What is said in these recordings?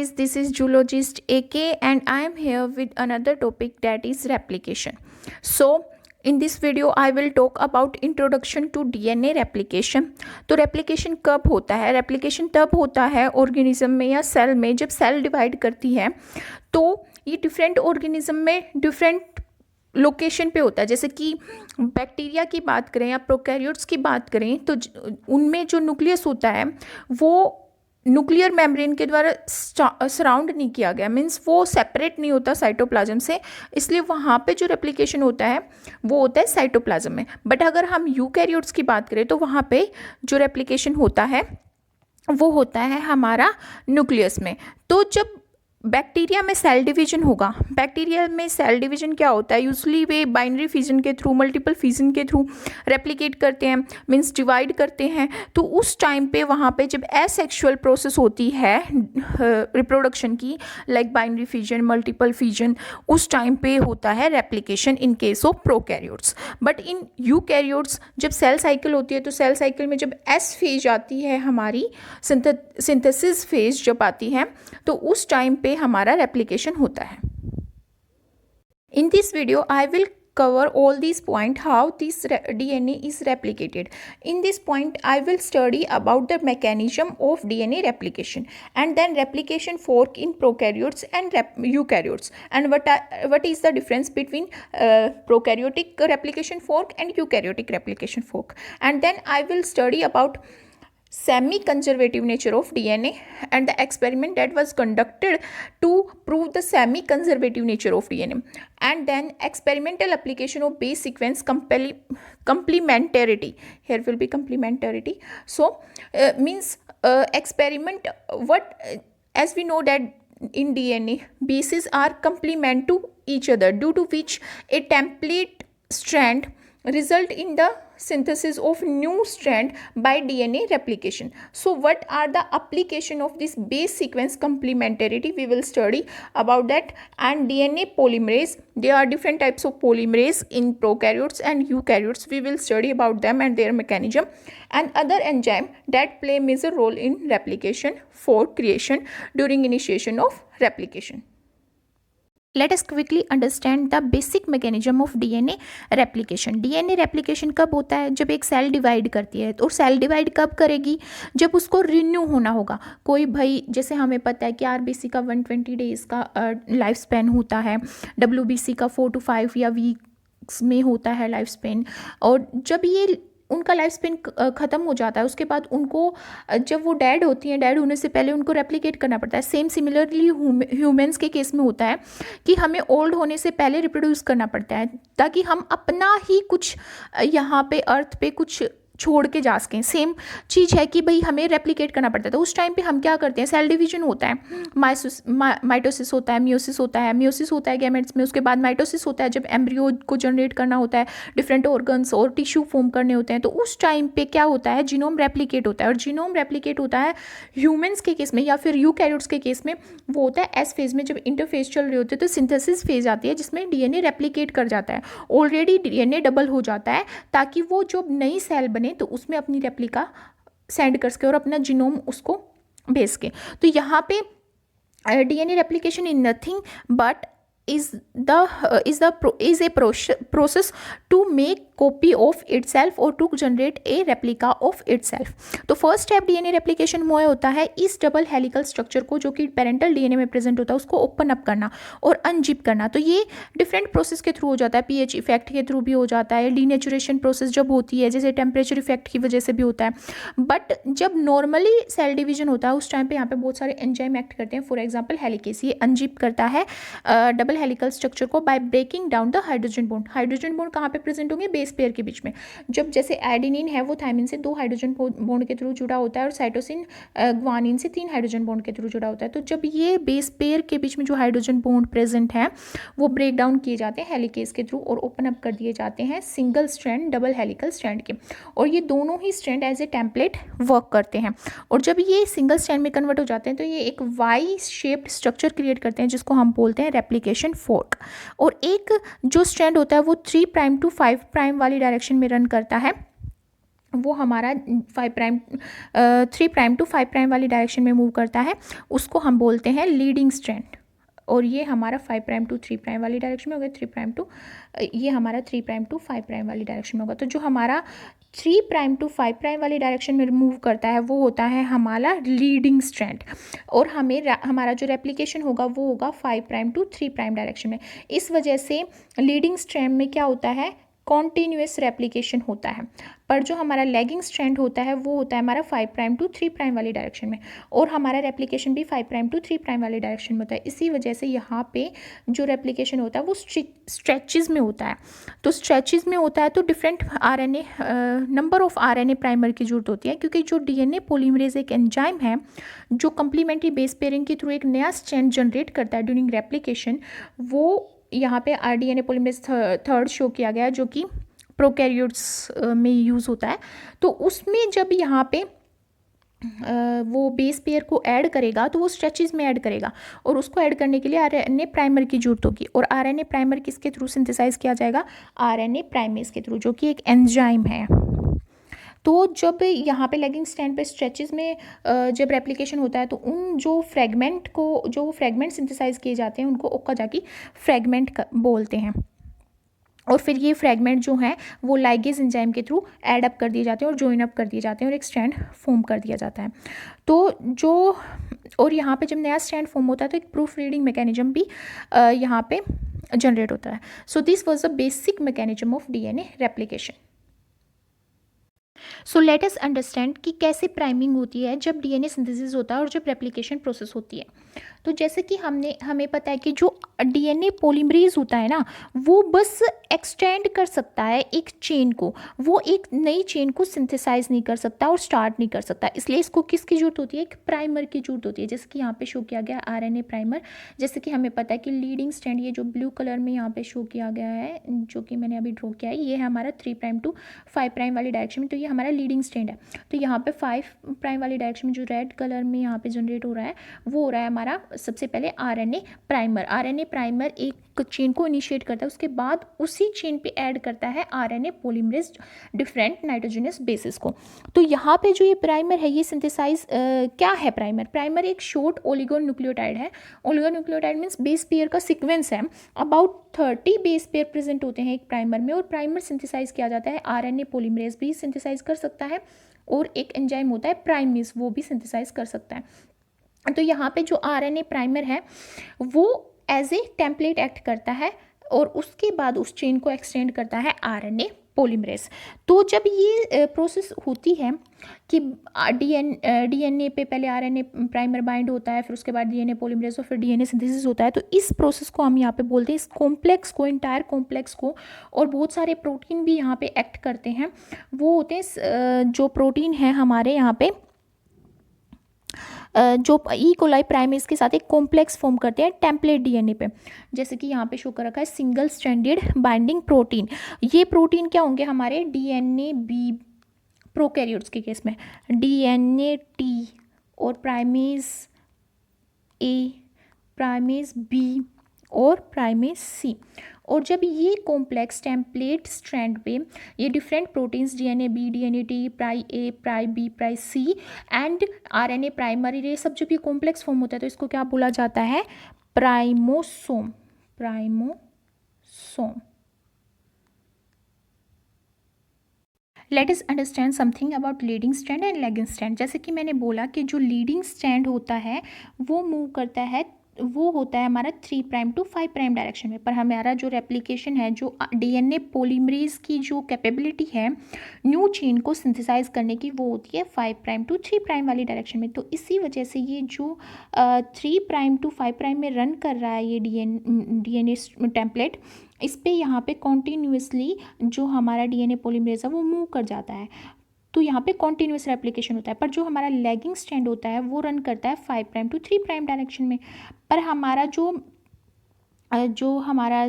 guys, this is Zoologist AK and I am here with another topic, that is replication. So in this video I will talk about introduction to DNA replication. तो replication कब होता है? replication तब होता है organism में या cell में जब cell divide करती है, तो ये different organism में different लोकेशन पे होता है. जैसे कि बैक्टीरिया की बात करें या प्रोकैरियोट्स की बात करें तो उनमें जो न्यूक्लियस होता है वो न्यूक्लियर मेम्ब्रेन के द्वारा सराउंड नहीं किया गया, मीन्स वो सेपरेट नहीं होता साइटोप्लाज्म से, इसलिए वहाँ पे जो रेप्लिकेशन होता है वो होता है साइटोप्लाज्म में. बट अगर हम यूकैरियोट्स की बात करें तो वहाँ पे जो रेप्लिकेशन होता है वो होता है हमारा न्यूक्लियस में. तो जब बैक्टीरिया में सेल डिवीजन होगा, बैक्टीरिया में सेल डिवीजन क्या होता है, यूजली वे बाइनरी फिजन के थ्रू, मल्टीपल फिजन के थ्रू रेप्लिकेट करते हैं, मीन्स डिवाइड करते हैं. तो उस टाइम पे वहाँ पे जब एसेक्सुअल प्रोसेस होती है रिप्रोडक्शन की, like binary fission, multiple fission, उस टाइम पे होता है replication in case of prokaryotes. But in eukaryotes जब सेल साइकिल होती है तो सेल साइकिल में जब एस फेज आती है, हमारी सिंथेसिस फेज जब आती है, तो उस टाइम पे हमारा रेप्लिकेशन होता है. In this video I will cover all these point how this DNA is replicated. In this point I will study about the mechanism of DNA replication and then replication fork in prokaryotes and eukaryotes, and what is the difference between prokaryotic replication fork and eukaryotic replication fork, and then I will study about semi-conservative nature of DNA and the experiment that was conducted to prove the semi-conservative nature of DNA, and then experimental application of base sequence complementarity. Here will be complementarity. So means experiment what, as we know that in DNA bases are complement to each other, due to which a template strand result in the synthesis of new strand by DNA replication. So what are the application of this base sequence complementarity? We will study about that. And DNA polymerase, there are different types of polymerase in prokaryotes and eukaryotes. We will study about them and their mechanism, and other enzyme that play major role in replication for creation during initiation of replication. Let us quickly understand the basic mechanism of DNA replication. DNA replication कब होता है? जब एक cell divide करती है. तो cell divide कब करेगी? जब उसको रिन्यू होना होगा. कोई भाई, जैसे हमें पता है कि आरबीसी का 120 डेज़ का लाइफ स्पैन होता है, डब्ल्यूबीसी का 4 to 5 या वीक्स में होता है लाइफ स्पैन, और जब ये उनका लाइफ स्पेन ख़त्म हो जाता है, उसके बाद उनको जब वो डेड होती हैं, डेड होने से पहले उनको रेप्लिकेट करना पड़ता है. सेम सिमिलरली ह्यूमंस के केस में होता है कि हमें ओल्ड होने से पहले रिप्रोड्यूस करना पड़ता है ताकि हम अपना ही कुछ यहाँ पे अर्थ पे कुछ छोड़ के जा सकें. सेम चीज़ है कि भाई हमें रेप्लिकेट करना पड़ता है. तो उस टाइम पे हम क्या करते हैं, सेल डिवीजन होता है, माइटोसिस होता है, मियोसिस होता है, मियोसिस होता है गैमेट्स में, उसके बाद माइटोसिस होता है जब एम्ब्रियो को जनरेट करना होता है, डिफरेंट ऑर्गन्स और टिश्यू फॉर्म करने होते हैं. तो उस टाइम पे क्या होता है, जीनोम रेप्लिकेट होता है. और जीनोम रेप्लिकेट होता है ह्यूमन्स के केस में या फिर यूकैरियोट्स के केस में वो होता है एस फेज में. जब इंटरफेज चल रही होती है तो सिंथेसिस फेज आती है जिसमें डीएनए रेप्लिकेट कर जाता है, ऑलरेडी डीएनए डबल हो जाता है ताकि वो जो नई सेल बने तो उसमें अपनी रेप्लिका सेंड कर सके और अपना जीनोम उसको भेज सके. तो यहाँ पे DNA replication is nothing but is a process to make copy of itself or to generate a replica of itself. तो फर्स्ट स्टेप डीएनए रेप्लिकेशन में होता है इस डबल हेलिकल स्ट्रक्चर को जो कि पेरेंटल डीएनए में प्रेजेंट होता है उसको ओपन अप करना और अनजिप करना. तो ये डिफरेंट प्रोसेस के थ्रू हो जाता है, पीएच इफेक्ट के थ्रू भी हो जाता है, डीनेचुरेशन प्रोसेस जब होती है जैसे टेम्परेचर इफेक्ट की वजह से भी होता है. बट जब नॉर्मली सेल डिवीजन होता है उस टाइम पे यहाँ पे बहुत सारे एंजाइम एक्ट करते हैं. फॉर एग्जाम्पल हेलिकेस, ये अनजिप करता है डबल हेलिकल स्ट्रक्चर को by breaking down the hydrogen bond. Hydrogen bond कहाँ पे प्रेजेंट होंगे, बेस पेयर के बीच में. जब जैसे एडेनिन है वो थायमिन से 2 हाइड्रोजन बॉन्ड के थ्रू जुड़ा होता है और साइटोसिन ग्वानिन से 3 हाइड्रोजन बॉन्ड के थ्रू जुड़ा होता है. तो जब ये बेस पेयर के बीच में जो हाइड्रोजन बॉन्ड प्रेजेंट है वो ब्रेक डाउन किए जाते हैं हेलिकेस के थ्रू और ओपन अप कर दिए जाते हैं single strand double helical strand के, और ये दोनों ही strand as a template work करते हैं. और जब ये सिंगल स्ट्रैंड में कन्वर्ट हो जाते हैं तो ये एक वाई शेप्ड स्ट्रक्चर क्रिएट करते हैं जिसको हम बोलते हैं रेप्लिकेशन फोर्क. और एक जो स्ट्रैंड होता है वो 3' to 5' वाली डायरेक्शन में रन करता है वो हमारा 5' 3' टू 5' वाली डायरेक्शन में मूव करता है, उसको हम बोलते हैं लीडिंग स्ट्रैंड। और ये हमारा 5' टू 3' वाली डायरेक्शन में होगा, 3' टू ये हमारा 3' टू 5' वाली डायरेक्शन में होगा। तो जो हमारा 3' टू 5' वाली डायरेक्शन में मूव करता है वो होता है हमारा लीडिंग स्ट्रैंड। और हमारा जो रेप्लिकेशन होगा वो होगा 5' टू 3' डायरेक्शन में। इस वजह से लीडिंग स्ट्रैंड में क्या होता है, कॉन्टीन्यूअस रेप्लिकेशन होता है। पर जो हमारा लैगिंग स्ट्रैंड होता है वो होता है हमारा 5' टू 3' वाली डायरेक्शन में, और हमारा रेप्लिकेशन भी 5' टू 3' वाली डायरेक्शन में होता है। इसी वजह से यहाँ पे जो रेप्लिकेशन होता है वो स्ट्रेचेस में होता है। तो स्ट्रेचेस में होता है तो different RNA, number of RNA primer की जरूरत होती है, क्योंकि जो डीएनए पॉलीमरेज एक एंजाइम है जो कंप्लीमेंट्री बेस पेयरिंग के थ्रू एक नया स्ट्रैंड जनरेट करता है ड्यूरिंग रेप्लिकेशन। वो यहाँ पे आरडीएनए पॉलीमरेज थर्ड शो किया गया है, जो कि प्रोकैरियोट्स में यूज़ होता है। तो उसमें जब यहाँ पे वो बेस पेयर को ऐड करेगा तो वो स्ट्रेचेस में ऐड करेगा, और उसको ऐड करने के लिए आरएनए प्राइमर की जरूरत होगी। और आरएनए प्राइमर किसके थ्रू सिंथेसाइज किया जाएगा, आरएनए प्राइमेज के थ्रू, जो कि एक एंजाइम है। तो जब यहाँ पे लेगिंग स्ट्रैंड पे स्ट्रेचेस में जब रेप्लिकेशन होता है तो उन जो फ्रेगमेंट सिंथेसाइज किए जाते हैं उनको ओकाजाकी फ्रेगमेंट बोलते हैं। और फिर ये फ्रेगमेंट जो हैं वो लाइगेज एंजाइम के थ्रू ऐड अप कर दिए जाते हैं और जॉइन अप कर दिए जाते हैं और एक स्ट्रैंड फॉर्म कर दिया जाता है। तो और यहाँ पे जब नया स्ट्रैंड फॉर्म होता है तो एक प्रूफ रीडिंग मैकेनिज्म भी यहाँ पे जनरेट होता है। So this was the basic mechanism of DNA replication. So let us understand कि कैसे प्राइमिंग होती है जब डीएनए सिंथेसिस होता है और जब रेप्लिकेशन प्रोसेस होती है। तो जैसे कि हमें पता है कि जो डीएनए पॉलीमरेज होता है ना, वो बस एक्सटेंड कर सकता है एक चेन को, वो एक नई चेन को सिंथेसाइज नहीं कर सकता और स्टार्ट नहीं कर सकता। इसलिए इसको किसकी जरूरत होती है, एक प्राइमर की जरूरत होती है, जैसे कि यहाँ पे शो किया गया आरएनए प्राइमर। जैसे कि हमें पता है कि लीडिंग स्ट्रैंड, ये जो ब्लू कलर में यहाँ पे शो किया गया है, जो कि मैंने अभी ड्रॉ किया है, ये है हमारा 3' टू 5' वाली डायरेक्शन में। तो ये हमारा लीडिंग स्ट्रैंड है। तो यहाँ पे 5' वाली डायरेक्शन में जो रेड कलर में यहाँ पे जनरेट हो रहा है वो हो रहा है हमारा सबसे पहले आरएनए प्राइमर। आरएनए प्राइमर एक चेन को इनिशिएट करता है, उसके बाद उसी चेन पे ऐड करता है RNA polymerase different nitrogenous bases को। तो यहाँ पे जो ये प्राइमर है ये सिंथेसाइज क्या है, प्राइमर एक शॉर्ट ओलिगोन्यूक्लियोटाइड है। ओलिगोन्यूक्लियोटाइड मीन्स बेस पेयर का सीक्वेंस है। अबाउट 30 बेस पेयर प्रेजेंट होते हैं एक प्राइमर में, और प्राइमर सिंथेसाइज किया जाता है, आरएनए पॉलीमरेज भी सिंथेसाइज कर सकता है, और एक एंजाइम होता है प्राइमेज, वो भी सिंथेसाइज कर सकता है। तो यहाँ पे जो आरएनए प्राइमर है वो एज ए टेम्पलेट एक्ट करता है, और उसके बाद उस चेन को एक्सटेंड करता है आरएनए पॉलीमरेज। तो जब ये प्रोसेस होती है कि डीएनए पे पहले आरएनए प्राइमर बाइंड होता है, फिर उसके बाद डीएनए पॉलीमरेज और फिर डीएनए सिंथेसिस होता है, तो इस प्रोसेस को हम यहाँ पे बोलते हैं, इस कॉम्प्लेक्स को, इंटायर कॉम्प्लेक्स को। और बहुत सारे प्रोटीन भी यहाँ पे एक्ट करते हैं। वो होते हैं जो प्रोटीन है हमारे यहाँ पे जो ई कोलाई प्राइमेज के साथ एक कॉम्प्लेक्स फॉर्म करते हैं टेम्पलेट डीएनए पे। जैसे कि यहाँ पे शो कर रखा है सिंगल स्ट्रैंडेड बाइंडिंग प्रोटीन। ये प्रोटीन क्या होंगे हमारे डीएनए बी प्रोकैरियोट्स के केस में, डीएनए टी और प्राइमेज ए, प्राइमेज बी और प्राइमेज सी। और जब ये कॉम्प्लेक्स टेम्पलेट स्ट्रैंड पे ये different proteins DNA B, DNA T, pri A, pri B, pri C and RNA primer, ये सब जब ये कॉम्प्लेक्स फॉर्म होता है तो इसको क्या बोला जाता है, primosome. Let us understand something about leading strand and lagging strand. जैसे कि मैंने बोला कि जो लीडिंग स्ट्रैंड होता है वो मूव करता है, वो होता है हमारा 3' टू 5' डायरेक्शन में। पर हमारा जो रेप्लिकेशन है, जो डीएनए पॉलीमरेज की जो कैपेबिलिटी है न्यू चेन को सिंथेसाइज करने की, वो होती है 5' टू 3' वाली डायरेक्शन में। तो इसी वजह से ये जो 3' टू 5' में रन कर रहा है ये डीएनए टेम्पलेट, इस पे यहाँ पे कॉन्टीन्यूसली जो हमारा डीएनए पॉलीमरेज है वो मूव कर जाता है। तो यहाँ पे कॉन्टीन्यूस रेप्लिकेशन होता है। पर जो हमारा लैगिंग स्ट्रैंड होता है वो रन करता है 5' टू 3' डायरेक्शन में। पर हमारा जो हमारा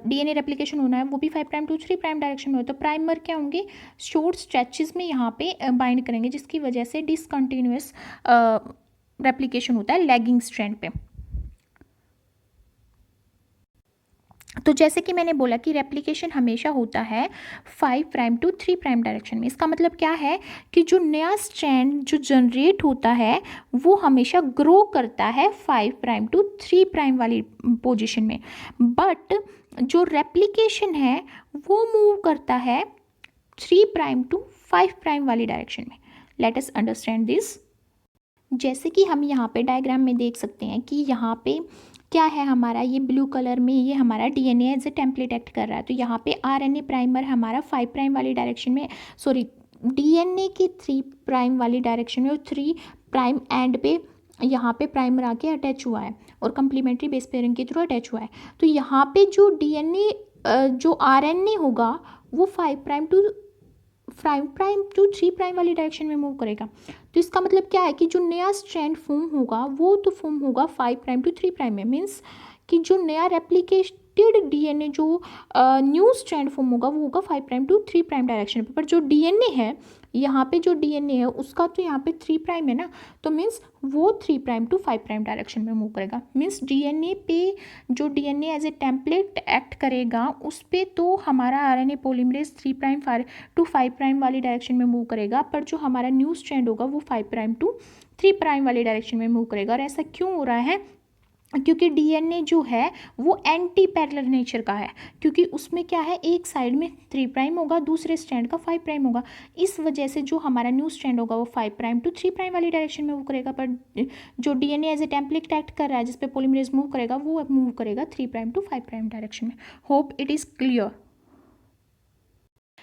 डीएनए रेप्लिकेशन होना है वो भी 5' टू 3' डायरेक्शन में होता है। तो प्राइमर क्या होंगे, शॉर्ट स्ट्रेचेस में यहाँ पे बाइंड करेंगे, जिसकी वजह से डिसकंटिन्यूस रेप्लिकेशन होता है लैगिंग स्ट्रैंड पे। तो जैसे कि मैंने बोला कि रेप्लिकेशन हमेशा होता है 5' टू 3' डायरेक्शन में। इसका मतलब क्या है कि जो नया स्ट्रैंड जो जनरेट होता है वो हमेशा ग्रो करता है 5' टू 3' वाली पोजीशन में, बट जो रेप्लिकेशन है वो मूव करता है 3' टू 5' वाली डायरेक्शन में। Late us understand this. जैसे कि हम यहाँ पे डायग्राम में देख सकते हैं कि यहाँ पे क्या है, हमारा ये ब्लू कलर में ये हमारा DNA as a template act कर रहा है। तो यहाँ पे आरएनए प्राइमर हमारा 5' वाली डायरेक्शन में, सॉरी डीएनए की 3' वाली डायरेक्शन में और 3' एंड पे यहाँ पे प्राइमर आके अटैच हुआ है और कम्प्लीमेंट्री बेस पेयरिंग के थ्रू अटैच हुआ है। तो यहाँ पे जो डीएनए जो आरएनए होगा वो 5' टू 3' वाली डायरेक्शन में मूव करेगा। तो इसका मतलब क्या है कि जो नया स्ट्रैंड फॉर्म होगा वो तो फॉर्म होगा 5' टू 3' में, मीन्स कि जो नया रेप्लिकेटेड डीएनए जो न्यू स्ट्रैंड फॉर्म होगा वो होगा 5' टू 3' डायरेक्शन पे। पर जो डीएनए है यहाँ पे, जो डीएनए है उसका तो यहाँ पे 3' है ना, तो मीन्स वो 3' टू 5' डायरेक्शन में मूव करेगा। मीन्स डीएनए पे जो DNA as a template act करेगा उस पे तो हमारा आरएनए पॉलीमरेज 3' टू 5' वाली डायरेक्शन में मूव करेगा, पर जो हमारा न्यू स्ट्रैंड होगा वो 5' टू 3' वाली डायरेक्शन में मूव करेगा। और ऐसा क्यों हो रहा है? क्योंकि डीएनए जो है वो एंटी पैरेलल नेचर का है, क्योंकि उसमें क्या है, एक साइड में 3' होगा, दूसरे स्ट्रैंड का 5' होगा। इस वजह से जो हमारा न्यू स्ट्रैंड होगा वो 5' टू 3' वाली डायरेक्शन में मूव करेगा, पर जो DNA as a template act कर रहा है जिस पे पॉलीमरेज मूव करेगा वो मूव करेगा 3' टू 5' डायरेक्शन में। Hope it is clear.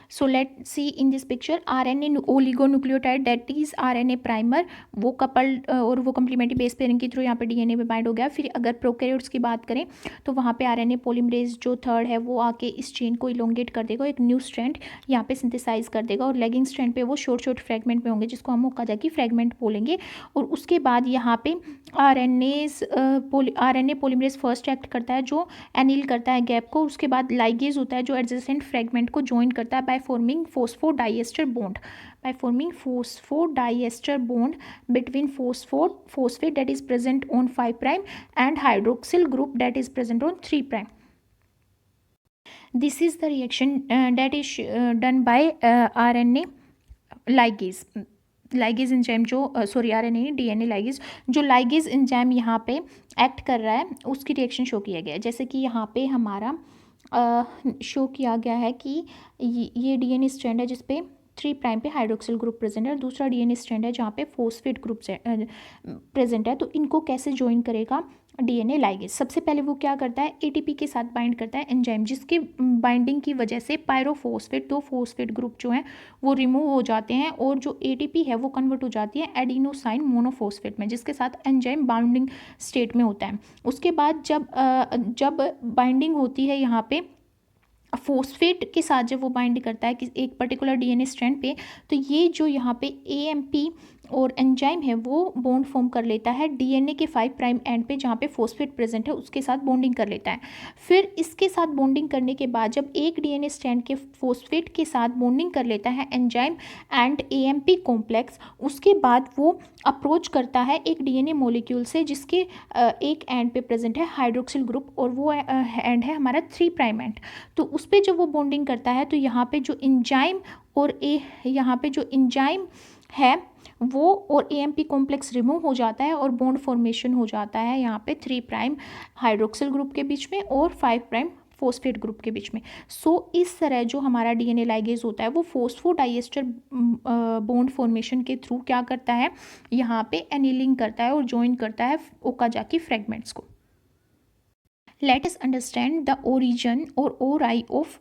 So let's see in this picture RNA oligonucleotide that is RNA primer वो कपल्ड और वो कम्प्लीमेंट्री बेस पेयरिंग के थ्रू यहाँ पे डीएनए में बाइंड हो गया। फिर अगर प्रोकैरियोट्स की बात करें तो वहाँ पे आरएनए पॉलीमरेज जो थर्ड है वो आके इस चेन को इलोंगेट कर देगा, एक न्यू स्ट्रैंड यहाँ पे सिंथेसाइज कर देगा और लेगिंग स्ट्रैंड पे वो शॉर्ट शॉर्ट फ्रेगमेंट में होंगे जिसको हम ओकाजाकी फ्रेगमेंट बोलेंगे। और उसके बाद यहाँ पे आरएनए पॉलीमरेज फर्स्ट एक्ट करता है जो एनिल करता है गैप को, उसके बाद लाइगेज होता है जो एडजेसेंट फ्रेगमेंट को ज्वाइन करता है by forming phosphodiester bond between phosphate that is present on 5' and hydroxyl group that is present on 3'. This is the reaction that is done by RNA ligase enzyme जो RNA DNA ligase, जो ligase enzyme यहाँ पे act कर रहा है उसकी reaction show किया गया है। जैसे कि यहाँ पे हमारा शो किया गया है कि ये डीएनए स्ट्रैंड है जिसपे 3' पे हाइड्रोक्सिल ग्रुप प्रेजेंट है और दूसरा डीएनए स्ट्रैंड है जहाँ पे फॉस्फेट ग्रुप प्रेजेंट है। तो इनको कैसे ज्वाइन करेगा डीएनए लाइगेज? सबसे पहले वो क्या करता है, एटीपी के साथ बाइंड करता है एंजाइम, जिसके बाइंडिंग की वजह से पायरोफॉस्फेट, दो फॉस्फेट ग्रुप जो हैं वो रिमूव हो जाते हैं और जो एटीपी है वो कन्वर्ट हो जाती है एडिनोसाइन मोनोफॉस्फेट में, जिसके साथ एंजाइम बाइंडिंग स्टेट में होता है। उसके बाद जब बाइंडिंग होती है यहाँ पे फॉस्फेट के साथ, जब वो बाइंड करता है कि एक पर्टिकुलर डीएनए स्ट्रैंड पे, तो ये जो यहाँ पे एएमपी और एंजाइम है वो बॉन्ड फॉर्म कर लेता है डीएनए के 5' एंड पे जहाँ पे फॉस्फेट प्रेजेंट है उसके साथ बॉन्डिंग कर लेता है। फिर इसके साथ बॉन्डिंग करने के बाद जब एक डीएनए स्ट्रैंड के फॉस्फेट के साथ बॉन्डिंग कर लेता है एंजाइम एंड एएमपी कॉम्प्लेक्स, उसके बाद वो अप्रोच करता है एक डीएनए मॉलिक्यूल से जिसके एक एंड पे प्रेजेंट है हाइड्रोक्सिल ग्रुप और वो एंड है हमारा 3' एंड। तो उस पर जब वो बॉन्डिंग करता है तो यहाँ पे जो एंजाइम और यहाँ पे जो एंजाइम है वो और एएमपी कॉम्प्लेक्स रिमूव हो जाता है और बॉन्ड फॉर्मेशन हो जाता है यहाँ पे 3' हाइड्रोक्सिल ग्रुप के बीच में और 5' फॉस्फेट ग्रुप के बीच में। सो इस तरह जो हमारा डीएनए लाइगेज होता है वो फॉस्फोडाइएस्टर बॉन्ड फॉर्मेशन के थ्रू क्या करता है, यहाँ पे एनिलिंग करता है और ज्वाइन करता है ओकाजाकी फ्रेगमेंट्स को। Late us understand the origin और ओराई ऑफ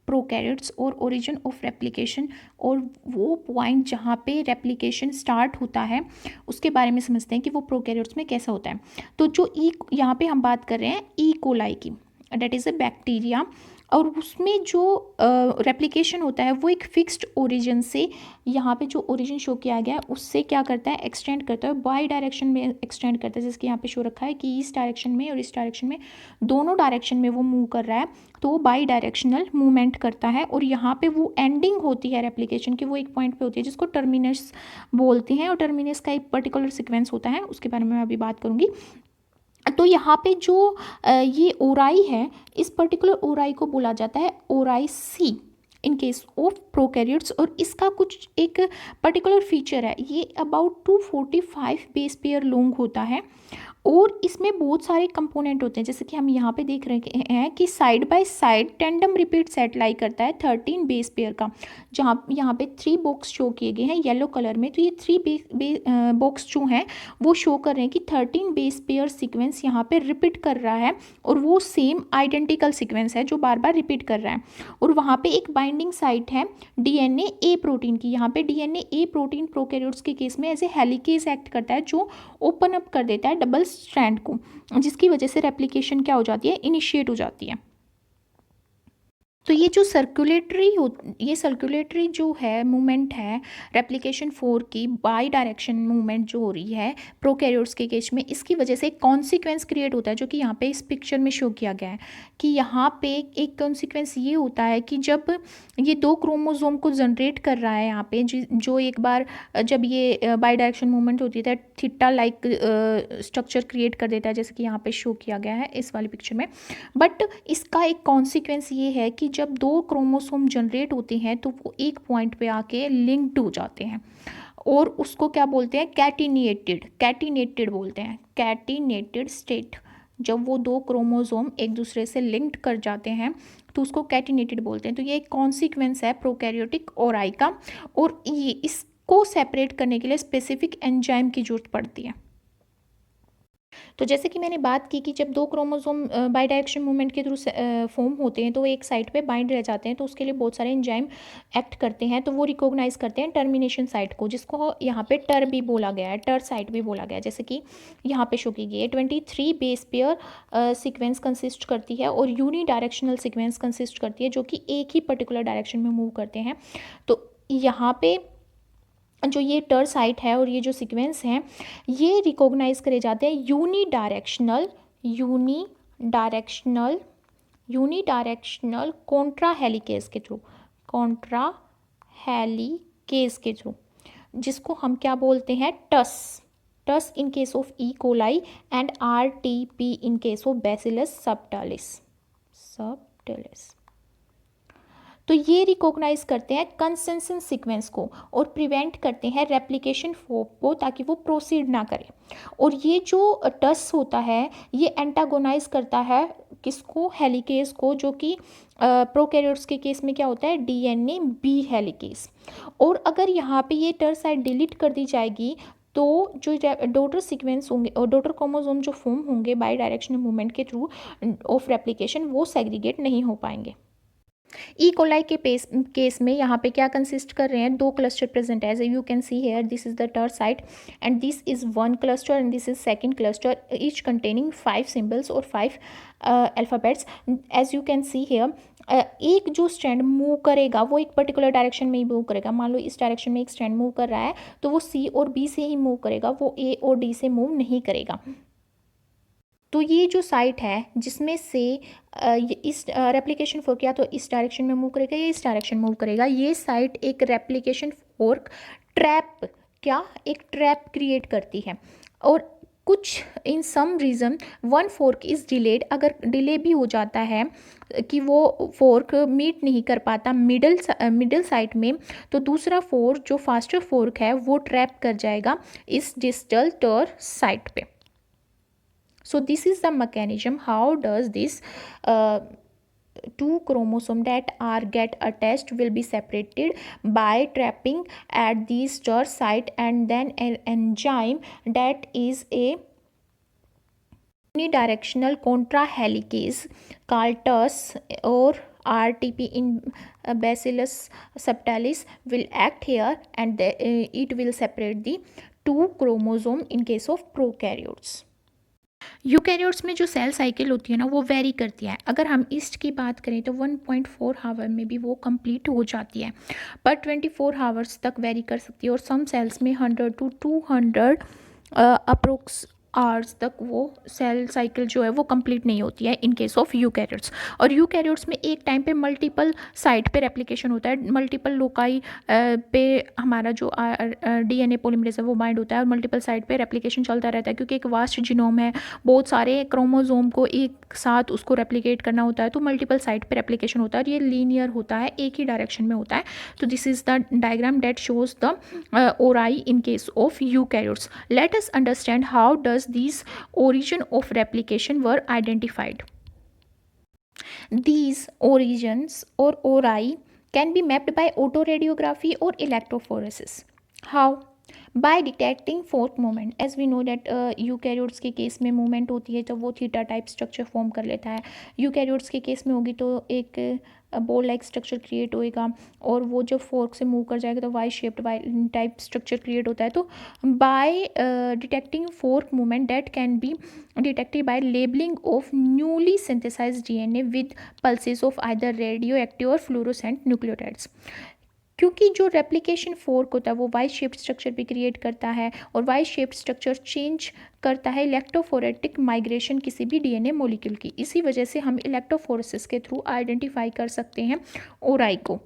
प्रोकैरियोट्स और ओरिजिन ऑफ रेप्लिकेशन, और वो पॉइंट जहाँ पे रेप्लिकेशन स्टार्ट होता है उसके बारे में समझते हैं कि वो प्रोकैरियोट्स में कैसा होता है। तो जो यहाँ पे हम बात कर रहे हैं ई कोलाई की, डेट इज़ अ बैक्टीरिया, और उसमें जो रेप्लिकेशन होता है वो एक फिक्स्ड ओरिजिन से, यहाँ पे जो ओरिजिन शो किया गया है उससे क्या करता है, एक्सटेंड करता है, बाई डायरेक्शन में एक्सटेंड करता है, जैसे यहाँ पे शो रखा है कि इस डायरेक्शन में और इस डायरेक्शन में, दोनों डायरेक्शन में वो मूव कर रहा है, तो वो बाई डायरेक्शनल मूवमेंट करता है। और यहाँ पे वो एंडिंग होती है रेप्लिकेशन की, वो एक पॉइंट पे होती है जिसको टर्मिनस बोलते हैं, और टर्मिनस का एक पर्टिकुलर सिक्वेंस होता है, उसके बारे में मैं अभी बात करूँगी। तो यहाँ पे जो ये ओराई है, इस पर्टिकुलर ओराई को बोला जाता है ओराई सी इन केस ऑफ प्रोकैरियोट्स। और इसका कुछ एक पर्टिकुलर फीचर है, ये अबाउट 245 बेस पेयर लॉन्ग होता है और इसमें बहुत सारे कंपोनेंट होते हैं, जैसे कि हम यहाँ पे देख रहे हैं कि side by side tandem repeat set lie करता है 13 बेस पेयर का, जहाँ यहाँ पे 3 बॉक्स शो किए गए हैं येलो कलर में। तो ये 3 बॉक्स जो हैं वो शो कर रहे हैं कि 13 बेस पेयर सीक्वेंस यहाँ पे रिपीट कर रहा है और वो सेम आइडेंटिकल सीक्वेंस है जो बार बार रिपीट कर रहा है। और वहाँ पे एक बाइंडिंग साइट है डीएनए ए प्रोटीन की। यहाँ पे डीएनए ए प्रोटीन प्रोकैरियोट्स के केस में एज ए हेलिकेज एक्ट करता है, जो ओपन अप कर देता है डबल स्ट्रैंड को, जिसकी वजह से रेप्लिकेशन क्या हो जाती है, इनिशिएट हो जाती है। तो ये जो सर्कुलेटरी जो है मूवमेंट है रेप्लिकेशन 4 की बाई डायरेक्शन मूवमेंट जो हो रही है प्रोकैरियोट्स के केस में, इसकी वजह से एक कॉन्सिक्वेंस क्रिएट होता है जो कि यहाँ पे इस पिक्चर में शो किया गया है कि यहाँ पे एक कॉन्सिक्वेंस ये होता है कि जब ये 2 क्रोमोसोम को जनरेट कर रहा है यहाँ पे, जो एक बार जब ये बाई डायरेक्शन मूवमेंट होती है थीटा लाइक स्ट्रक्चर क्रिएट कर देता है, जैसे कि यहाँ पे शो किया गया है इस वाली पिक्चर में। बट इसका एक कॉन्सिक्वेंस ये है कि जब 2 क्रोमोसोम जनरेट होते हैं तो वो एक पॉइंट पे आके लिंक्ड हो जाते हैं और उसको क्या बोलते हैं, कैटिनेटेड बोलते हैं, कैटिनेटेड स्टेट। जब वो 2 क्रोमोसोम एक दूसरे से लिंक्ड कर जाते हैं तो उसको कैटिनेटेड बोलते हैं। तो ये एक कॉन्सिक्वेंस है प्रोकैरियोटिक ओराई का और ये इसको सेपरेट करने के लिए स्पेसिफिक एंजाइम की जरूरत पड़ती है। तो जैसे कि मैंने बात की कि जब 2 क्रोमोसोम बाई डायरेक्शन मूवमेंट के थ्रू फॉर्म होते हैं तो एक साइड पे बाइंड रह जाते हैं, तो उसके लिए बहुत सारे एंजाइम एक्ट करते हैं। तो वो रिकॉग्नाइज करते हैं टर्मिनेशन साइट को, जिसको यहाँ पे टर भी बोला गया है, टर साइट भी बोला गया है, जैसे कि यहाँ पे शो की गई है। 23 बेस पेयर सीक्वेंस कंसिस्ट करती है और यूनी डायरेक्शनल सीक्वेंस कंसिस्ट करती है, जो कि एक ही पर्टिकुलर डायरेक्शन में मूव करते हैं। तो यहाँ पे जो ये टर साइट है और ये जो सीक्वेंस हैं ये रिकॉग्नाइज करे जाते हैं यूनी डायरेक्शनल कॉन्ट्रा हेलिकेज के थ्रू, जिसको हम क्या बोलते हैं, Tus in case of E coli and RTP in case of bacillus subtilis. तो ये रिकॉग्नाइज करते हैं कंसेंसन सीक्वेंस को और प्रिवेंट करते हैं रेप्लिकेशन को, ताकि वो प्रोसीड ना करे। और ये जो टस होता है ये एंटागोनाइज करता है किसको, हेलिकेज को, जो कि प्रोकैरियोट्स के केस में क्या होता है, DNA B हेलिकेज। और अगर यहाँ पे ये टर साइट डिलीट कर दी जाएगी तो जो डॉटर सीक्वेंस होंगे और डॉटर क्रोमोसोम जो फॉर्म होंगे बाई डायरेक्शनल मूवमेंट के थ्रू ऑफ रेप्लिकेशन वो सेग्रीगेट नहीं हो पाएंगे। ई कोलाई के केस में यहाँ पे क्या कंसिस्ट कर रहे हैं, 2 क्लस्टर प्रेजेंट है, as you can see here this is the ter site and this is 1 cluster and this is second cluster, each containing 5 symbols और 5 alphabets. As you can see here एक जो strand move करेगा वो एक particular direction में ही move करेगा। मान लो इस डायरेक्शन में एक स्ट्रैंड मूव कर रहा है तो वो C और B से ही मूव करेगा, वो A और D से मूव नहीं करेगा। तो ये जो साइट है जिसमें से इस रेप्लिकेशन फोर्क या तो इस डायरेक्शन में मूव करेगा या इस डायरेक्शन मूव करेगा, ये साइट एक रेप्लिकेशन फोर्क एक ट्रैप क्रिएट करती है। और कुछ in some reason 1 fork is delayed, अगर डिले भी हो जाता है कि वो फोर्क मीट नहीं कर पाता मिडल साइट में, तो दूसरा फोर्क जो फास्टर फोर्क है वो ट्रैप कर जाएगा इस डिस्टल टर साइट पे। So this is the mechanism how does this 2 chromosome that are get attached will be separated by trapping at the ster site, and then an enzyme that is a unidirectional contra helicase called TUS or RTP in Bacillus subtilis will act here, and it will separate the 2 chromosome in case of prokaryotes. Eukaryotes में जो cell cycle होती है ना वो very करती है। अगर हम ईस्ट की बात करें तो 1.4 आवर में भी वो कंप्लीट हो जाती है, पर 24 आवर्स तक वेरी कर सकती है। और सम सेल्स में 100 to 200 आवर्स तक वो सेल साइकिल जो है वो कंप्लीट नहीं होती है इन केस ऑफ यूकैरियोट्स। और यूकैरियोट्स में एक टाइम पे मल्टीपल साइट पे रेप्लिकेशन होता है, मल्टीपल लोकाई पे हमारा जो डीएनए पॉलीमरेज है वो बाइंड होता है और मल्टीपल साइट पे रेप्लिकेशन चलता रहता है, क्योंकि एक वास्ट जीनोम है, बहुत सारे क्रोमोजोम को एक साथ उसको रेप्लिकेट करना होता है, तो मल्टीपल साइट पे रेप्लिकेशन होता है और ये लीनियर होता है, एक ही डायरेक्शन में होता है। तो this is the diagram that shows the ori in case of eukaryotes. Let us understand how does these origin of replication were identified. These origins or ori can be mapped by autoradiography or electrophoresis. How? By detecting fork movement. As we know that eukaryotes के case में movement होती है तो वो theta type structure form कर लेता है, eukaryotes के केस में होगी तो एक बोल लाइक स्ट्रक्चर क्रिएट होएगा, और वो जब फोर्क से मूव कर जाएगा तो Y shaped Y type structure create होता है। तो by detecting fork movement that can be detected by labelling of newly synthesised DNA with pulses of either radioactive और फ्लोरोसेंट न्यूक्लियोटाइड्स। क्योंकि जो रेप्लिकेशन फोर्क होता है वो वाई शेप्ड स्ट्रक्चर भी क्रिएट करता है और वाई शेप्ड स्ट्रक्चर चेंज करता है इलेक्ट्रोफोरेटिक माइग्रेशन किसी भी डीएनए मॉलिक्यूल की। इसी वजह से हम इलेक्ट्रोफोरेसिस के थ्रू आइडेंटिफाई कर सकते हैं ओराई को।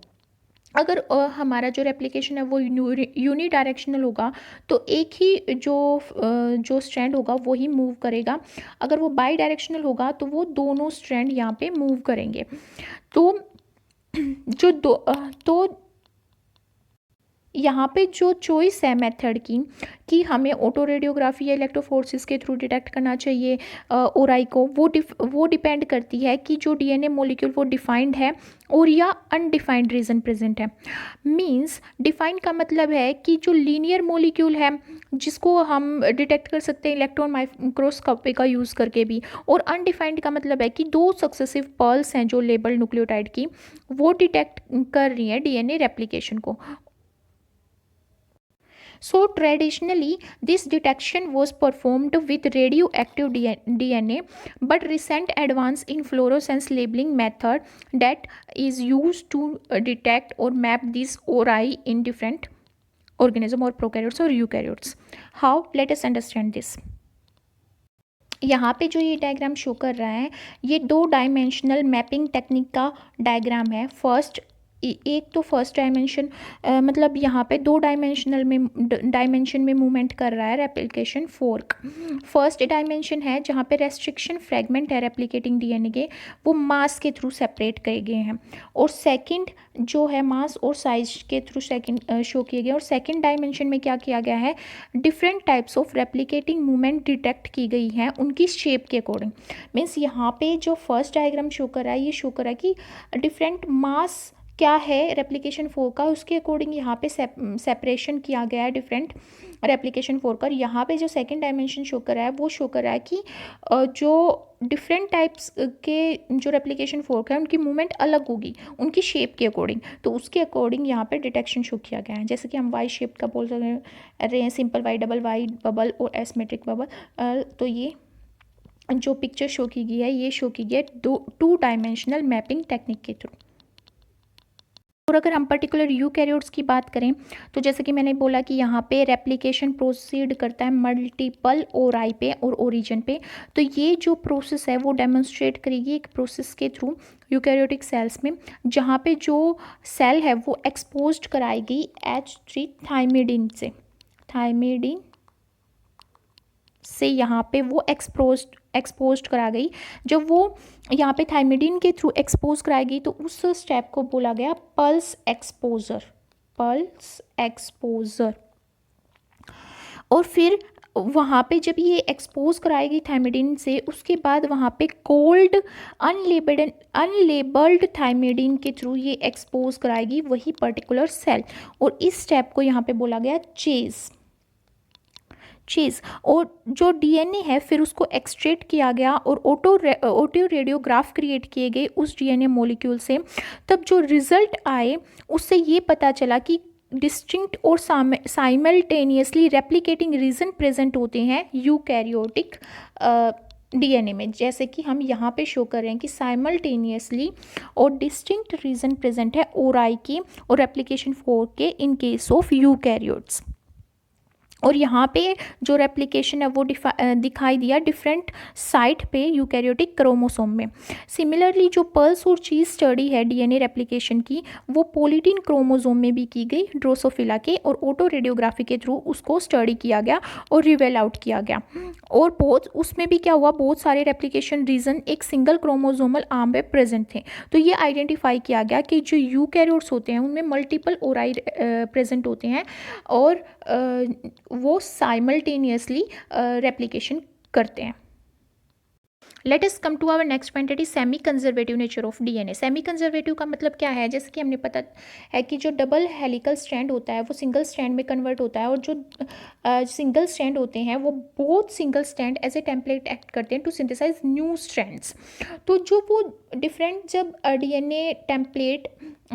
अगर हमारा जो रेप्लिकेशन है वो यूनी डायरेक्शनल होगा तो एक ही जो स्ट्रैंड होगा वो ही मूव करेगा, अगर वो बाई डायरेक्शनल होगा तो वो दोनों स्ट्रैंड यहाँ पे मूव करेंगे। तो तो यहाँ पे जो चॉइस है मेथड की कि हमें ऑटो रेडियोग्राफी या इलेक्ट्रोफोर्सिस के थ्रू डिटेक्ट करना चाहिए ओराई को, वो डिपेंड करती है कि जो डीएनए मॉलिक्यूल वो डिफाइंड है और या अनडिफाइंड रीजन प्रेजेंट है। मींस डिफाइंड का मतलब है कि जो लीनियर मॉलिक्यूल है जिसको हम डिटेक्ट कर सकते हैं इलेक्ट्रॉन माइक्रोस्कोपी का यूज़ करके भी, और अनडिफाइंड का मतलब है कि दो सक्सेसिव पर्ल्स हैं जो लेबल न्यूक्लियोटाइड की वो डिटेक्ट कर रही है डीएनए रेप्लिकेशन को। So traditionally this detection was performed with radioactive DNA, but recent advance in fluorescence labeling method that is used to detect or map these ori in different organism or prokaryotes or eukaryotes. How? Let us understand this. यहाँ पे जो ये diagram show कर रहा है ये 2 dimensional mapping technique का diagram है। एक तो फर्स्ट डायमेंशन मतलब यहाँ पे 2 डायमेंशन में मूवमेंट कर रहा है रेप्लिकेशन फोर्क। फर्स्ट डायमेंशन है जहाँ पे रेस्ट्रिक्शन फ्रेगमेंट है रेप्लिकेटिंग डीएनए के, वो मास के थ्रू सेपरेट किए गए हैं, और सेकंड जो है मास और साइज के थ्रू सेकंड शो किए गए। और सेकंड डायमेंशन में क्या किया गया है, different types of replicating movement detect की गई हैं उनकी शेप के अकॉर्डिंग। मीन्स यहाँ पे जो फर्स्ट डायग्राम शो कर रहा है ये शो कर रहा है कि डिफरेंट मास क्या है रेप्लिकेशन फोर्क का, उसके अकॉर्डिंग यहाँ पे सेपरेशन किया गया है डिफरेंट रेप्लिकेशन फोर्क का। यहाँ पे जो सेकंड डायमेंशन शो कर रहा है वो शो कर रहा है कि जो डिफरेंट टाइप्स के जो रेप्लिकेशन फोर्क है उनकी मूवमेंट अलग होगी उनकी शेप के अकॉर्डिंग, तो उसके अकॉर्डिंग यहाँ पे डिटेक्शन शो किया गया है। जैसे कि हम वाई शेप का बोल रहे हैं, simple Y, double Y bubble और एसिमेट्रिक बबल। तो ये जो पिक्चर शो की गई है ये शो की गई है 2 डायमेंशनल मैपिंग टेक्निक के थ्रू। और अगर हम पर्टिकुलर यूकैरियोट्स की बात करें तो जैसे कि मैंने बोला कि यहाँ पे रेप्लिकेशन प्रोसीड करता है मल्टीपल ओराई पे और ओरिजिन पे, तो ये जो प्रोसेस है वो डेमोन्स्ट्रेट करेगी एक प्रोसेस के थ्रू यूकैरियोटिक सेल्स में, जहाँ पे जो सेल है वो एक्सपोज्ड कराएगी H3 थाइमिडीन से यहाँ पे वो एक्सपोज्ड करा गई। जब वो यहाँ पे थाइमिडीन के थ्रू एक्सपोज कराएगी तो उस स्टेप को बोला गया पल्स एक्सपोजर। और फिर वहाँ पे जब ये एक्सपोज कराएगी थाइमिडीन से, उसके बाद वहाँ पे कोल्ड अनलेबल्ड थाइमिडीन के थ्रू ये एक्सपोज कराएगी वही पर्टिकुलर सेल, और इस स्टेप को यहाँ पे बोला गया चेज। और जो डीएनए है फिर उसको एक्सट्रैक्ट किया गया और ऑटो रेडियोग्राफ क्रिएट किए गए उस डीएनए मॉलिक्यूल से। तब जो रिजल्ट आए उससे ये पता चला कि डिस्टिंक्ट और साइमल्टेनियसली रेप्लिकेटिंग रीजन प्रेजेंट होते हैं यूकैरियोटिक डीएनए में, जैसे कि हम यहाँ पे शो कर रहे हैं कि साइमल्टेनियसली और डिस्टिंक्ट रीजन प्रेजेंट है ओराई की और रेप्लिकेशन फोर्क के इन केस ऑफ यूकैरियोट्स। और यहाँ पे जो रेप्लिकेशन है वो दिखाई दिया डिफरेंट साइट पे यूकैरियोटिक क्रोमोसोम में। सिमिलरली जो पल्स और चीज स्टडी है डीएनए रेप्लिकेशन की, वो पोलिटीन क्रोमोसोम में भी की गई ड्रोसोफिला के, और ऑटो रेडियोग्राफी के थ्रू उसको स्टडी किया गया और रिवेल आउट किया गया। और बहुत उसमें भी क्या हुआ, बहुत सारे रेप्लिकेशन रीजन एक सिंगल क्रोमोसोमल आर्म में प्रेजेंट थे। तो ये आइडेंटिफाई किया गया कि जो यूकैरियोट्स होते हैं उनमें मल्टीपल ओराई प्रेजेंट होते हैं, और वो साइमल्टेनियसली रेप्लिकेशन करते हैं। Let us come to our next point, it is semi conservative nature of DNA. Semi conservative का मतलब क्या है, जैसे कि हमने पता है कि जो डबल हेलिकल स्ट्रैंड होता है वो सिंगल स्ट्रैंड में कन्वर्ट होता है, और जो सिंगल स्ट्रैंड होते हैं वो both single strand as a template act करते हैं टू सिंथेसाइज न्यू स्ट्रैंड्स। तो जो वो डिफरेंट जब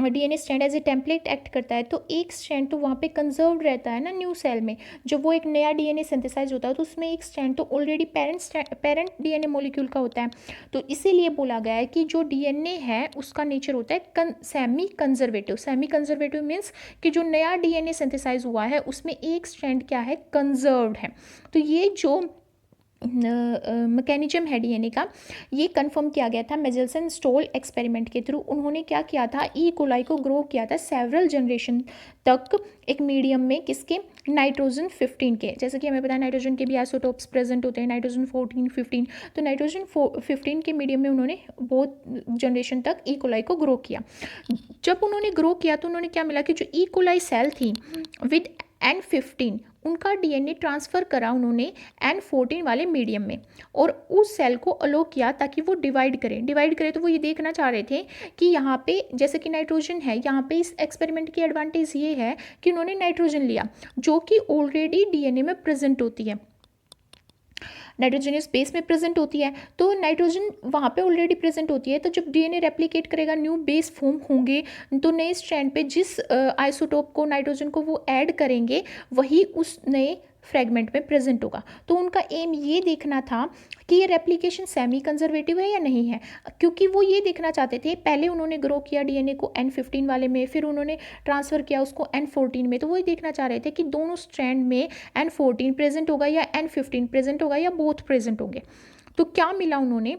DNA strand as a template act करता है, तो एक स्ट्रैंड तो वहाँ पे कंजर्व रहता है ना न्यू सेल में। जब वो एक नया डीएनए सिंथेसाइज होता है तो उसमें एक स्ट्रैंड तो ऑलरेडी पेरेंट डीएनए मॉलिक्यूल का होता है। तो इसीलिए बोला गया है कि जो डीएनए है उसका नेचर होता है semi conservative. Semi conservative means कि जो नया डीएनए सिंथेसाइज हुआ है उसमें एक स्ट्रैंड क्या है, कंजर्व्ड है। तो ये जो मैकेनिज्म है डीएनए का, ये कंफर्म किया गया था मेजेल्सन स्टोल एक्सपेरिमेंट के थ्रू। उन्होंने क्या किया था, ई कोलाई को ग्रो किया था सेवरल जनरेशन तक एक मीडियम में, किसके, नाइट्रोजन 15 के। जैसे कि हमें पता है नाइट्रोजन के भी आइसोटोप्स प्रेजेंट होते हैं, नाइट्रोजन 14, 15। तो नाइट्रोजन 15 के मीडियम में उन्होंने बहुत जनरेशन तक ई कोलाई को ग्रो किया। जब उन्होंने ग्रो किया तो उन्होंने क्या मिला कि जो ई कोलाई सेल थी विद N15, उनका डीएनए ट्रांसफ़र करा उन्होंने N14 वाले मीडियम में, और उस सेल को अलो किया ताकि वो डिवाइड करें। तो वो ये देखना चाह रहे थे कि यहाँ पे जैसे कि नाइट्रोजन है, यहाँ पे इस एक्सपेरिमेंट की एडवांटेज ये है कि उन्होंने नाइट्रोजन लिया जो कि ऑलरेडी डीएनए में प्रेजेंट होती है, नाइट्रोजनियस बेस में प्रेजेंट होती है। तो नाइट्रोजन वहाँ पे ऑलरेडी प्रेजेंट होती है, तो जब डीएनए रेप्लिकेट करेगा, न्यू बेस फॉर्म होंगे, तो नए स्ट्रैंड पे जिस आइसोटोप को, नाइट्रोजन को वो ऐड करेंगे, वही उस नए फ्रेगमेंट में प्रेजेंट होगा। तो उनका एम ये देखना था कि ये रेप्लिकेशन सेमी कंजर्वेटिव है या नहीं है, क्योंकि वो ये देखना चाहते थे। पहले उन्होंने ग्रो किया डीएनए को N15 वाले में, फिर उन्होंने ट्रांसफ़र किया उसको N14 में, तो वही देखना चाह रहे थे कि दोनों स्ट्रैंड में N14 प्रेजेंट होगा या N15 प्रेजेंट होगा या बोथ प्रेजेंट होंगे। तो क्या मिला उन्होंने,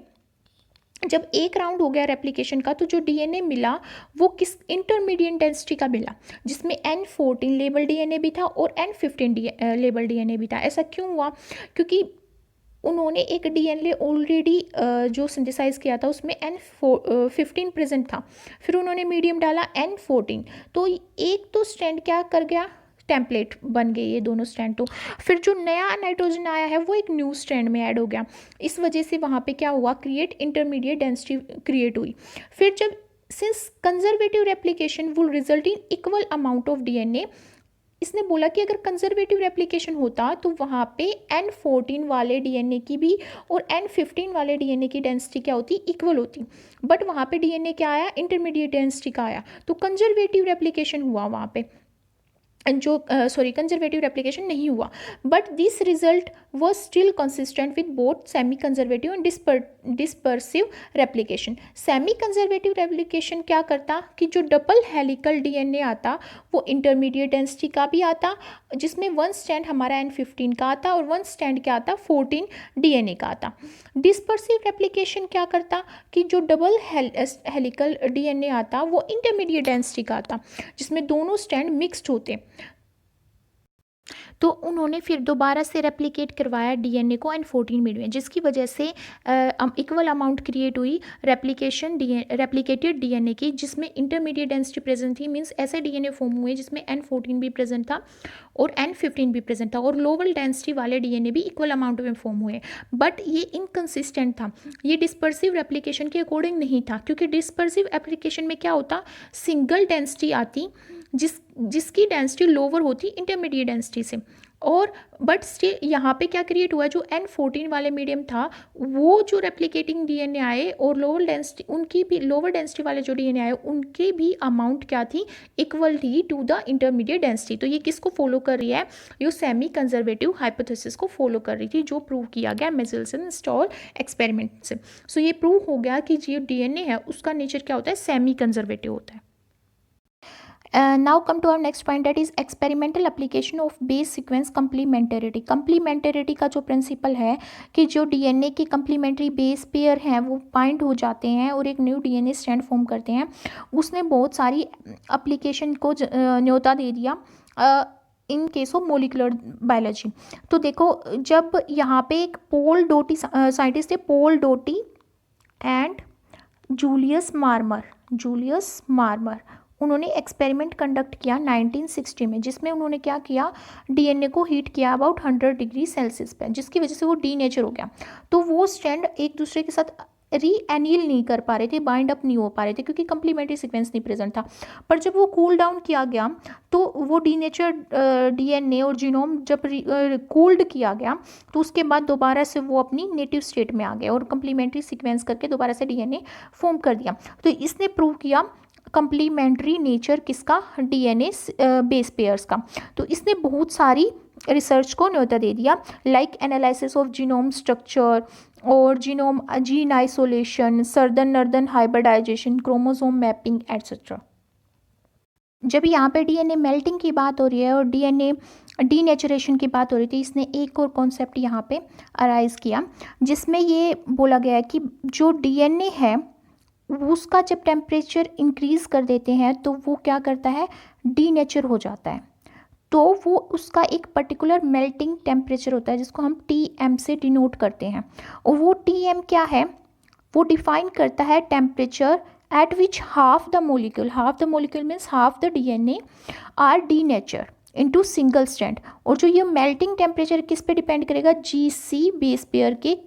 जब एक राउंड हो गया रेप्लिकेशन का, तो जो डीएनए मिला वो किस इंटरमीडिएट डेंसिटी का मिला, जिसमें N14 लेबल डीएनए भी था और N15 लेबल डीएनए भी था। ऐसा क्यों हुआ, क्योंकि उन्होंने एक डीएनए ऑलरेडी जो सिंथेसाइज किया था उसमें N15 प्रेजेंट था, फिर उन्होंने मीडियम डाला N14, तो एक तो स्ट्रैंड क्या कर गया, टेम्पलेट बन गए ये दोनों स्ट्रैंड। तो फिर जो नया नाइट्रोजन आया है वो एक न्यू स्ट्रैंड में ऐड हो गया, इस वजह से वहाँ पे क्या हुआ, क्रिएट इंटरमीडिएट डेंसिटी क्रिएट हुई। फिर जब since conservative replication will result in equal amount of DNA, इसने बोला कि अगर कंजर्वेटिव रेप्लिकेशन होता तो वहाँ पे N14 वाले डीएनए की भी और N15 वाले डीएनए की डेंसिटी क्या होती, इक्वल होती। बट वहाँ पे डीएनए क्या आया, इंटरमीडिएट डेंसिटी का आया, तो कंजर्वेटिव रेप्लिकेशन हुआ वहाँ पे, जो कंजर्वेटिव रेप्लिकेशन नहीं हुआ। But this result was still consistent with both semi conservative and dispersive replication. Semi conservative replication क्या करता कि जो डबल हेलिकल डीएनए आता वो इंटरमीडिएट डेंसिटी का भी आता, जिसमें वन स्ट्रैंड हमारा N15 का आता और वन स्ट्रैंड क्या आता, 14 डीएनए का आता। डिस्पर्सिव रेप्लिकेशन क्या करता कि जो डबल हेलिकल डीएनए आता वो इंटरमीडिएट डेंसिटी का आता, जिसमें दोनों स्ट्रैंड मिक्स्ड होते। तो उन्होंने फिर दोबारा से रेप्लिकेट करवाया डीएनए को N14 मीडियम, जिसकी वजह से इक्वल अमाउंट क्रिएट हुई रेप्लिकेटेड डीएनए की, जिसमें इंटरमीडिएट डेंसिटी प्रेजेंट थी। मींस ऐसे डीएनए फॉर्म हुए जिसमें N14 भी प्रेजेंट था और N15 भी प्रेजेंट था, और लोअर डेंसिटी वाले डीएनए भी इक्वल अमाउंट में फॉर्म हुए। बट ये इनकंसिस्टेंट था, ये डिस्पर्सिव रेप्लिकेशन के अकॉर्डिंग नहीं था, क्योंकि डिस्पर्सिव एप्लीकेशन में क्या होता, सिंगल डेंसिटी आती जिसकी डेंसिटी लोअर होती इंटरमीडिएट डेंसिटी से, और बट स्टिल यहाँ पे क्या क्रिएट हुआ, जो N14 वाले मीडियम था वो जो रेप्लिकेटिंग डीएनए आए और लोअर डेंसिटी, उनकी भी लोअर डेंसिटी वाले जो डीएनए आए उनके भी अमाउंट क्या थी, इक्वल थी टू द इंटरमीडिएट डेंसिटी। तो ये किसको फॉलो कर रही है, ये सेमी कंजर्वेटिव हाइपोथेसिस को फॉलो कर रही थी, जो प्रूव किया गया मेजेल्सन स्टोल एक्सपेरिमेंट से। सो ये प्रूव हो गया कि जो डीएनए है उसका नेचर क्या होता है, सेमी कंजर्वेटिव होता है। Now come to our next point, that is experimental application of base sequence complementarity. complementarity का जो प्रिंसिपल है कि जो डीएनए की complementary base pair हैं वो बाइंड हो जाते हैं और एक न्यू डीएनए स्ट्रैंड फॉर्म करते हैं, उसने बहुत सारी एप्लीकेशन को न्योता दे दिया इन केस ऑफ मोलिकुलर बायोलॉजी। तो देखो, जब यहाँ पे एक पोल डोटी साइंटिस्ट थे, पोल डोटी एंड जूलियस मार्मर, उन्होंने एक्सपेरिमेंट कंडक्ट किया 1960 में, जिसमें उन्होंने क्या किया, डीएनए को हीट किया अबाउट 100 डिग्री सेल्सियस पे, जिसकी वजह से वो डीनेचर हो गया। तो वो स्ट्रैंड एक दूसरे के साथ रीएनिल नहीं कर पा रहे थे, बाइंड अप नहीं हो पा रहे थे, क्योंकि कंप्लीमेंट्री सीक्वेंस नहीं प्रेजेंट था। पर जब वो कूल डाउन किया गया तो वो डीनेचर डीएनए और जीनोम जब कूल्ड किया गया तो उसके बाद दोबारा से वो अपनी नेटिव स्टेट में आ गया और कंप्लीमेंट्री सीक्वेंस करके दोबारा से डीएनए फॉर्म कर दिया। तो इसने प्रूव किया कंप्लीमेंट्री नेचर किसका, डीएनए बेस पेयर्स का। तो इसने बहुत सारी रिसर्च को न्योता दे दिया, like analysis of genome structure और gene isolation, southern northern hybridisation, chromosome mapping etcetera. जब यहाँ पे डीएनए मेल्टिंग की बात हो रही है और डीएनए डीनेचुरेशन की बात हो रही थी, इसने एक और कॉन्सेप्ट यहाँ पे अराइज किया, जिसमें ये बोला गया है कि जो डीएनए है उसका जब टेम्परेचर इंक्रीज कर देते हैं तो वो क्या करता है, डीनेचर हो जाता है। तो वो उसका एक पर्टिकुलर मेल्टिंग टेम्परेचर होता है जिसको हम टीएम से डिनोट करते हैं, और वो टीएम क्या है, वो डिफाइन करता है temperature at which half the molecule means half the DNA are denature into single strand. और जो ये मेल्टिंग टेम्परेचर किस पे डिपेंड करेगा, जीसी बेस पेयर के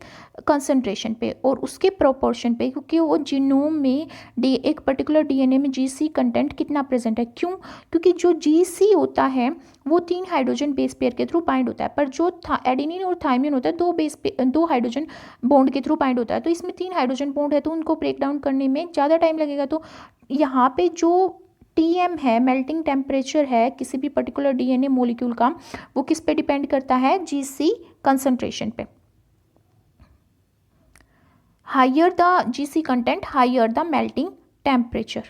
कंसंट्रेशन पे और उसके प्रोपोर्शन पे, क्योंकि वो जीनोम में एक पर्टिकुलर डीएनए में जीसी कंटेंट कितना प्रेजेंट है। क्यों, क्योंकि जो जीसी होता है वो 3 हाइड्रोजन बेस पेयर के थ्रू बाइंड होता है, पर जो एडेनिन और थाइमिन होता है 2 हाइड्रोजन बॉन्ड के थ्रू बाइंड होता है। तो इसमें 3 हाइड्रोजन बॉन्ड है तो उनको ब्रेक डाउन करने में ज़्यादा टाइम लगेगा। तो यहाँ पे जो टीएम है, मेल्टिंग टेम्परेचर है किसी भी पर्टिकुलर डीएनए मॉलिक्यूल का, वो किस पे डिपेंड करता है, जीसी कंसंट्रेशन पे। Higher the GC content higher the melting temperature.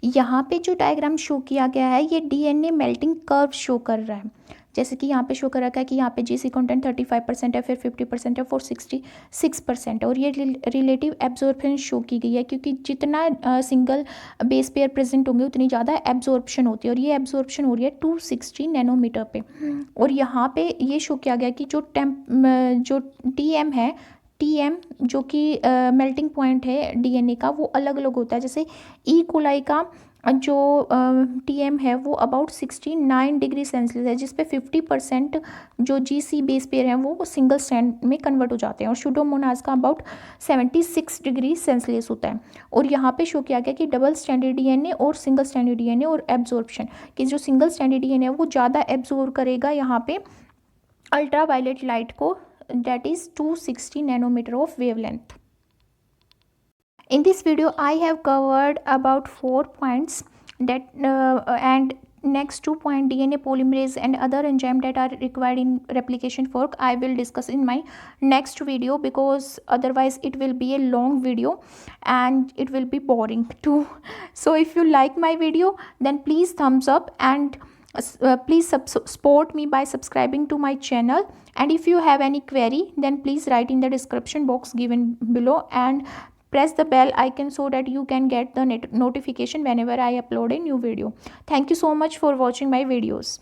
यहाँ पे जो डायग्राम शो किया गया है ये डीएनए मेल्टिंग कर्व शो कर रहा है, जैसे कि यहाँ पे शो कर रखा है कि यहाँ पे जीसी कंटेंट 35% है, फिर 50% है, 66% है, और ये रिलेटिव एब्जॉर्प्शन शो की गई है, क्योंकि जितना सिंगल बेस पेयर प्रेजेंट होंगे उतनी ज़्यादा एब्जॉर्प्शन होती है, और ये एब्जॉर्प्शन हो रही है 260 नैनोमीटर पे। और यहाँ पे ये शो किया गया कि जो टीएम है, टीएम जो कि मेल्टिंग पॉइंट है डीएनए का, वो अलग अलग होता है। जैसे ई कोलाई का जो टीएम है वो अबाउट 69 डिग्री सेल्सियस है, जिस पे 50% जो जीसी बेस पेयर हैं वो सिंगल स्ट्रैंड में कन्वर्ट हो जाते हैं, और सुडोमोनास का अबाउट 76 डिग्री सेल्सियस होता है। और यहाँ पे शो किया गया कि डबल स्टैंडर्ड डीएनए और सिंगल स्टैंडर्ड डीएनए और एब्जॉर्प्शन, कि जो सिंगल स्टैंडर्ड डीएनए है वो ज़्यादा एब्जॉर्ब करेगा यहाँ पे अल्ट्रा वायलेट लाइट को, that is 260 nanometer of wavelength. In this video I have covered about 4 points that and next 2 point, DNA polymerase and other enzyme that are required in replication fork, I will discuss in my next video, because otherwise it will be a long video and it will be boring too. So if you like my video then please thumbs up, and please support me by subscribing to my channel, and if you have any query then please write in the description box given below, and press the bell icon so that you can get the notification whenever I upload a new video. Thank you so much for watching my videos.